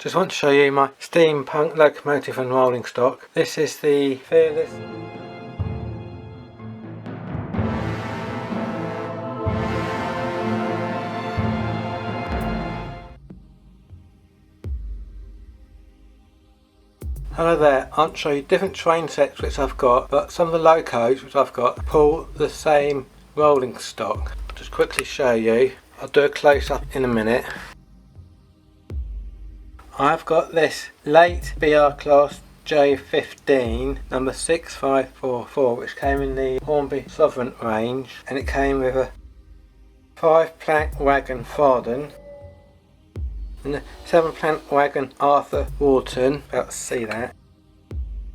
Just want to show you my steampunk locomotive and rolling stock. This is the Fearless Hello there, I'll show you different train sets which I've got, but some of the locos which I've got pull the same rolling stock. I'll just quickly show you. I'll do a close up in a minute. I've got this late BR class J15 number 6544, which came in the Hornby Sovereign range, and it came with a 5-plank wagon Farden and a 7-plank wagon Arthur Wharton, about to see that,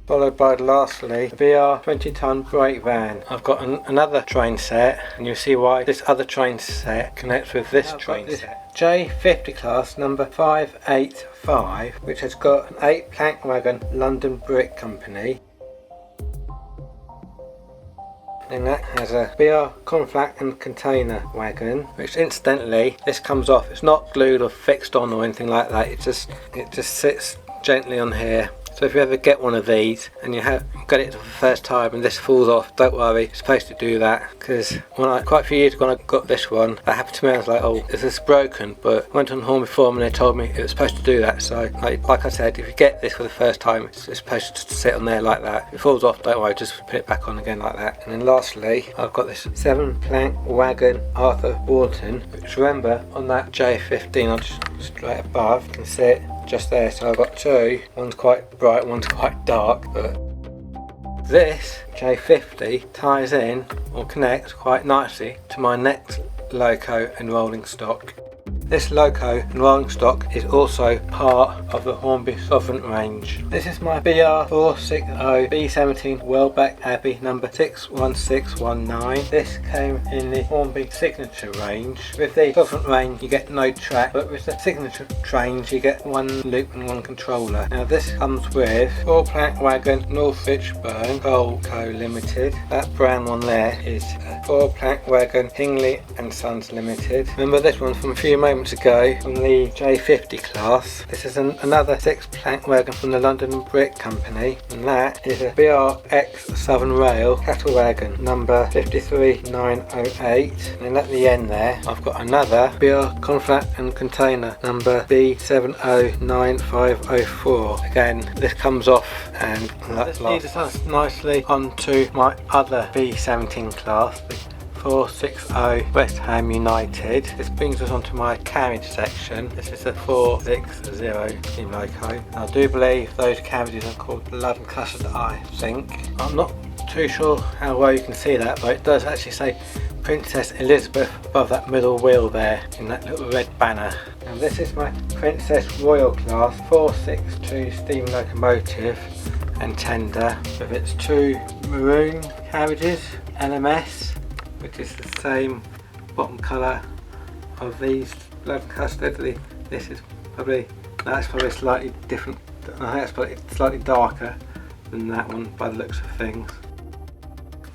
followed by lastly a BR 20-ton brake van. I've got another train set, and you'll see why this other train set connects with this train set. J50 Class number 585, which has got an 8-plank wagon London Brick Company. And that has a BR conflac and container wagon, which incidentally this comes off. It's not glued or fixed on or anything like that. It just sits gently on here. So if you ever get one of these and you get it for the first time and this falls off, don't worry, it's supposed to do that. Because quite a few years ago when I got this one, that happened to me. I was like, oh, is this broken? But I went on Hornby Forum and they told me it was supposed to do that. So like I said, if you get this for the first time, it's supposed to sit on there like that. If it falls off, don't worry, just put it back on again like that. And then lastly, I've got this 7-plank wagon Arthur Wharton, which remember on that J15, I'll just straight above, you can see it just there. So I've got two, one's quite bright, one's quite dark, but this J50 ties in or connects quite nicely to my next loco and rolling stock. This loco and rolling stock is also part of the Hornby Sovereign range. This is my BR460 B17 Welbeck Abbey number 61619. This came in the Hornby Signature range. With the Sovereign range you get no track, but with the Signature range you get one loop and one controller. Now this comes with 4-plank wagon Northwich Burn Coal Co Limited. That brown one there is a 4-plank wagon Hingley and Sons Limited. Remember this one from a few moments ago from the J50 class. This is another 6-plank wagon from the London Brick Company, and that is a BRX Southern Rail cattle wagon number 53908. And then at the end there I've got another BR conflac and container number B179504. Again, this comes off, and that leads us nicely onto my other B17 class, the 460 Westham United. This brings us onto my carriage section. This is a 460 Steam Loco. I do believe those carriages are called Blood and Custard, I think. I'm not too sure how well you can see that, but it does actually say Princess Elizabeth above that middle wheel there in that little red banner. And this is my Princess Royal Class 462 steam locomotive and tender with its two maroon carriages, LMS, which is the same bottom colour of these Blood and Custard. This is probably slightly different. I think that's probably slightly darker than that one by the looks of things.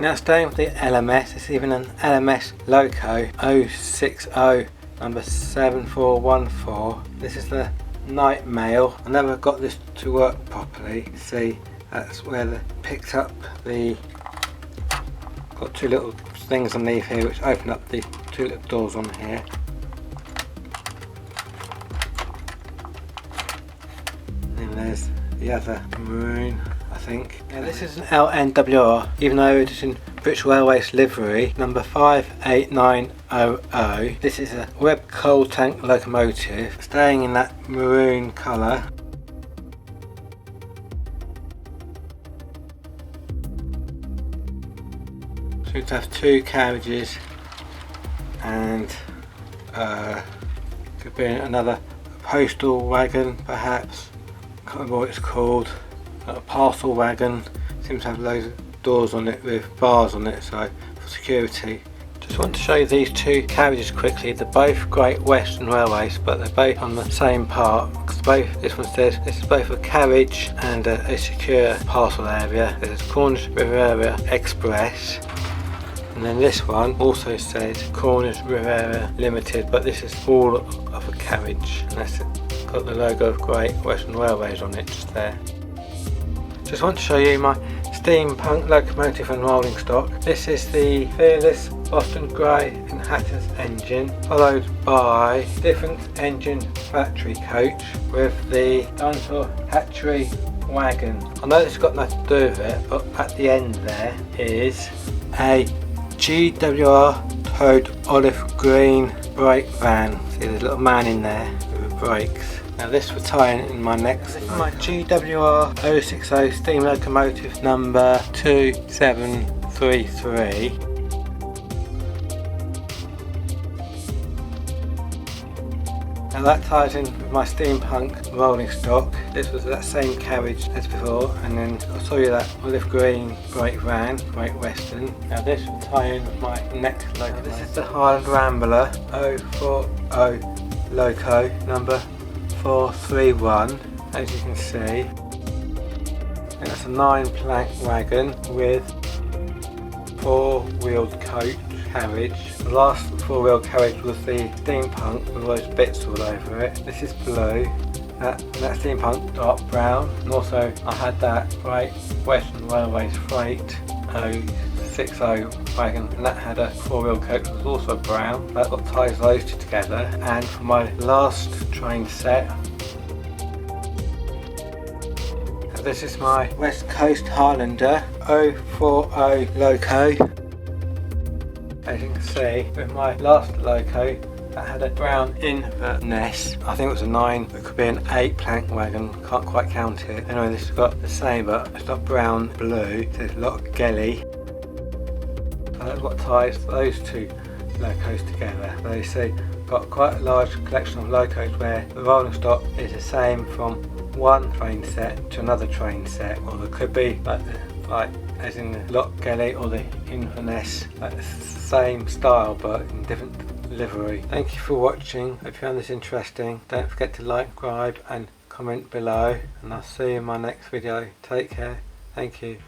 Now staying with the LMS, it's even an LMS Loco 060 number 7414. This is the night mail. I never got this to work properly. See, that's where they picked up the, got two little things underneath here which open up the two little doors on here. And there's the other maroon, I think. Now this is an LNWR, even though it is in British Railways livery, number 58900. This is a Web coal tank locomotive, staying in that maroon colour. Seems to have two carriages, and could be another postal wagon perhaps. Can't remember what it's called. A parcel wagon. Seems to have loads of doors on it with bars on it, so for security. Just want to show you these two carriages quickly. They're both Great Western Railways, but they're both on the same part. Because this one says this is both a carriage and a secure parcel area. There's Cornish Riviera Express. And then this one also says Cornish Riviera Limited, but this is all of a carriage, and that's got the logo of Great Western Railways on it just there. Just want to show you my steampunk locomotive and rolling stock. This is the Fearless Boston Grey and Hatters engine, followed by different engine factory coach with the dinosaur hatchery wagon. I know this has got nothing to do with it, but at the end there is a GWR towed olive green brake van. See, there's a little man in there with the brakes. Now this will tie in my next. This is my GWR 060 steam locomotive number 2733. Now that ties in with my steampunk rolling stock. This was that same carriage as before, and then I'll show you that olive green brake van, Great Western. Now this will tie in with my next locomotive. This is the Highland Rambler 040 Loco number 431, as you can see. And that's a 9-plank wagon with 4-wheeled coach carriage. The last 4-wheel carriage was the steampunk with those bits all over it. This is blue. That steampunk dark brown, and also I had that Great Western Railways Freight 060 wagon, and that had a 4-wheel coach that was also brown. That ties those two together. And for my last train set, this is my Westcoast Highlander 040 Loco. As you can see, with my last Loco, that had a brown Inverness. I think it was a 9, it could be an 8-plank wagon, can't quite count it. Anyway, this has got the same, but it's not brown, blue, so there's a lot of gelly. So that's what ties those two locos together. So you see, got quite a large collection of locos where the rolling stock is the same from one train set to another train set, or there could be like as in the Lock Gelly or the Inverness, like the same style but in different livery. Thank you for watching. Hope you found this interesting. Don't forget to like, subscribe and comment below, and I'll see you in my next video. Take care. Thank you.